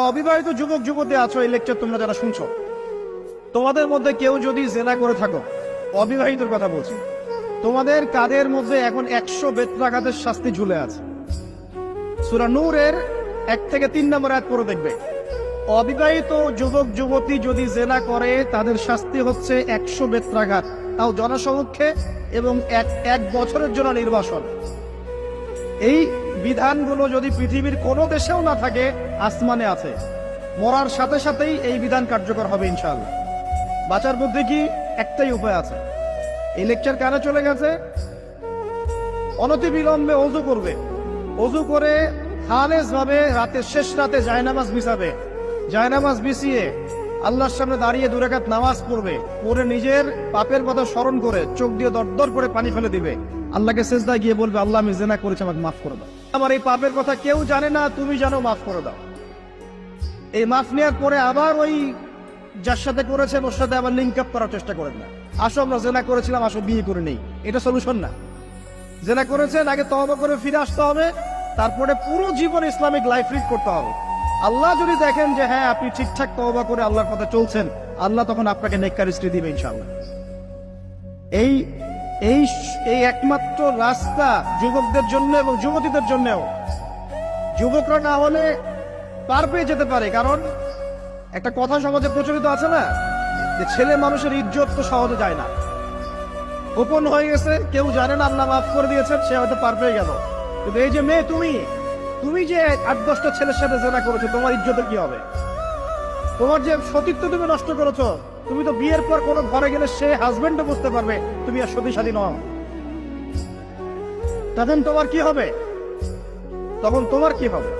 অবিবাহিত যুবক যুবতী আছো, এই লেকচার তোমরা যারা শুনছো, তোমাদের মধ্যে কেউ যদি জেনা করে থাকো, অবিবাহিতর কথা বলছি, তোমাদের কাদের মধ্যে এখন 100 বেত্রাঘাতের শাস্তি ঝুলে আছে। সূরা নূরের 1 থেকে 3 নম্বর আয়াত পড়ে দেখবে, অবিবাহিত যুবক যুবতী যদি জেনা করে তাদের শাস্তি হচ্ছে 100 বেত্রাঘাত, তাও জনসমক্ষে, এবং এক বছরের জন্য নির্বাসন। এই বিধানগুলো যদি পৃথিবীর কোনো দেশেও না থাকে, আসমানে আছে। মরার সাথে সাথেই এই বিধান কার্যকর হবে ইনশাআল্লাহ। বাঁচার মধ্যে কি একটাই উপায় আছে। এই লেকচার কানে চলে গেছে, অনতি বিলম্বে ওযু করবে, ওযু করে খালেস ভাবে রাতের শেষ রাতে জায়নামাজ বিছাবে, জায়নামাজ বিছিয়ে আল্লাহর সামনে দাঁড়িয়ে 2 রাকাত নামাজ পড়বে, পড়ে নিজের পাপের কথা স্মরণ করে চোখ দিয়ে দরদর করে পানি ফেলে দিবে, আল্লাহকে সিজদায় গিয়ে বলবে, আল্লাহ আমি জিনা করেছি, আমাকে মাফ করে দাও, আমার এই পাপের কথা কেউ জানে না, তুমি জানো, মাফ করে দাও। এই মাফ নেওয়ার পরে আবার ওই যার সাথে করেছেন ওর সাথে আবার লিঙ্ক আপ করার চেষ্টা করেন না, আসো আমরা জেনা করেছিলাম, আসো বিয়ে করে নেই, এটা সলিউশন না। জেনা করেছেন, আগে তওবা করে ফিরে আসতে হবে, তারপরে পুরো জীবন ইসলামিক লাইফ লিড করতে হবে। আল্লাহ যদি দেখেন যে হ্যাঁ আপনি ঠিকঠাক তওবা করে আল্লাহর পথে চলছেন, আল্লাহ তখন আপনাকে নেককার স্ত্রী দিবে ইনশাআল্লাহ। এই এই এই একমাত্র রাস্তা যুবকদের জন্য এবং যুবতীদের জন্যও। যুবকরা না হলে পার পেয়ে যেতে পারে, কারণ একটা কথা সমাজে প্রচলিত আছে না, যে ছেলে মানুষের ইজ্জত তো সহজে যায় না। গোপন হয়ে গেছে, কেউ জানে না, আল্লাহ মাফ করে দিয়েছেন, সে হয়তো পার পেয়ে গেল। কিন্তু এই যে মেয়ে, তুমি যে 8-10টা ছেলের সাথে জেনা করেছো, তোমার ইজ্জতের কি হবে? তোমার যে সতীত্ব তুমি নষ্ট করেছো, তুমি তো বিয়ের পর কোনো ঘরে গেলে সে হাজবেন্ডও বুঝতে পারবে তুমি আর সতী সাথী নও। তখন তোমার কি হবে?